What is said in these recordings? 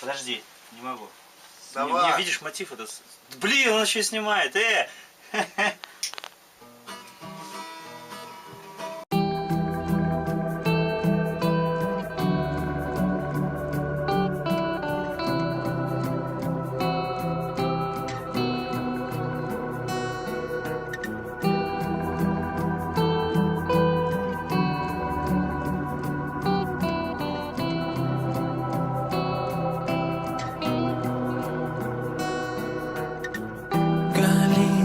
Подожди, не могу. Давай. Не видишь мотив это? Блин, он еще снимает,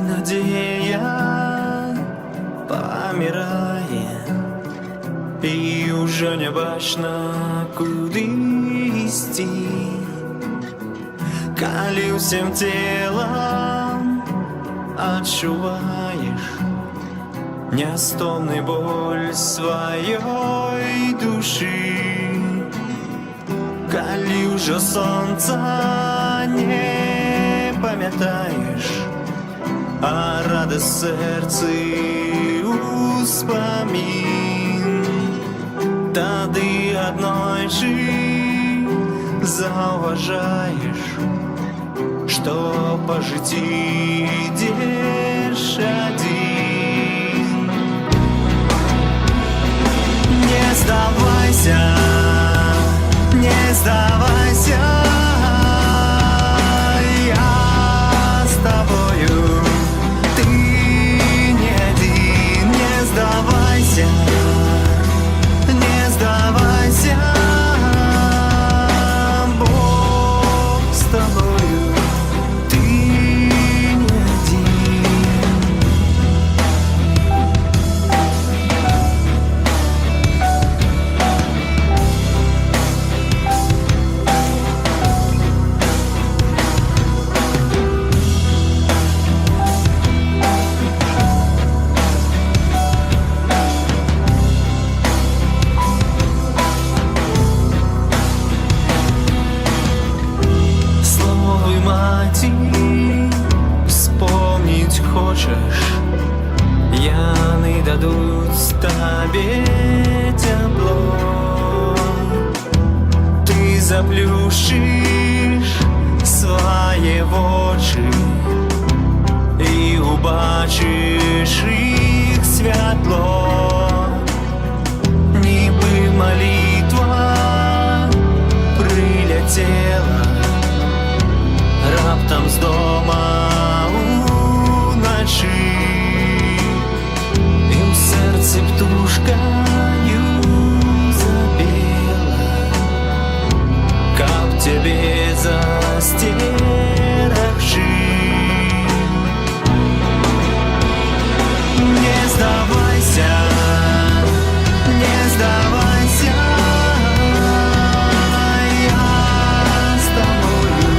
Надія помирає, і уже не бачно, куди йти. Коли всім тілом відчуваєш нестомний боль своєї душі, коли вже сонце не пам'ятаєш, а радость сердце успомин, тады однойчы зауважаешь, что по житті идешь один. Не сдавайся, не сдавайся, я с тобою. Не сдавайся, Бог с тобою, ты не один. Вспомнить хочешь, яны дадут тебе тепло. Ты заплющишь свои очи и убачишь их світло. Ніби молитва прилетела раптом з дома уночі, і в серці птушкою запела, как тебе застерегши. Не сдавайся, не сдавайся, я с тобою.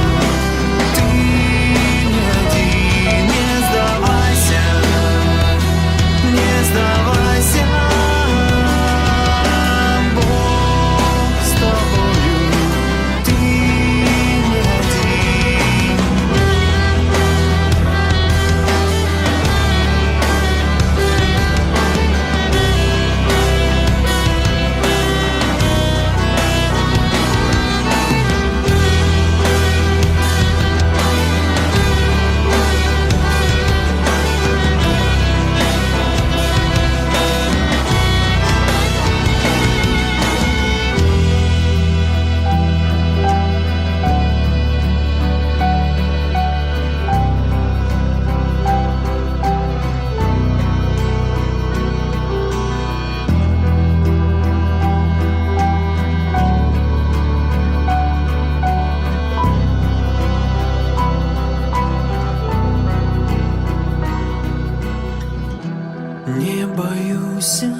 Не боюся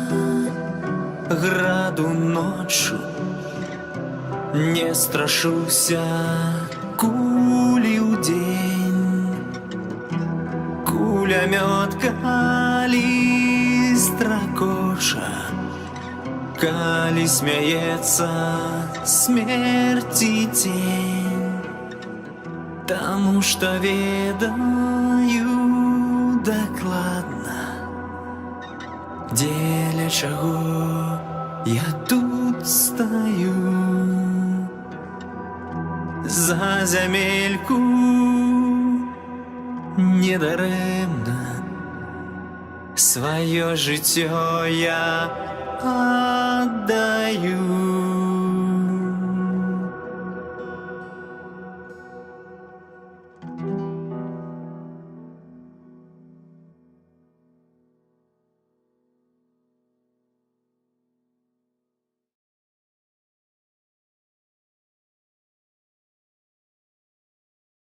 граду ночью, не страшуся кулі ў дзень. Кулямёт калі стракоча, калі смяецца смерці тень, таму што ведаю дакладна, дзеля чаго я тут стою. за зямельку недарэмна сваё жыццё я аддаю.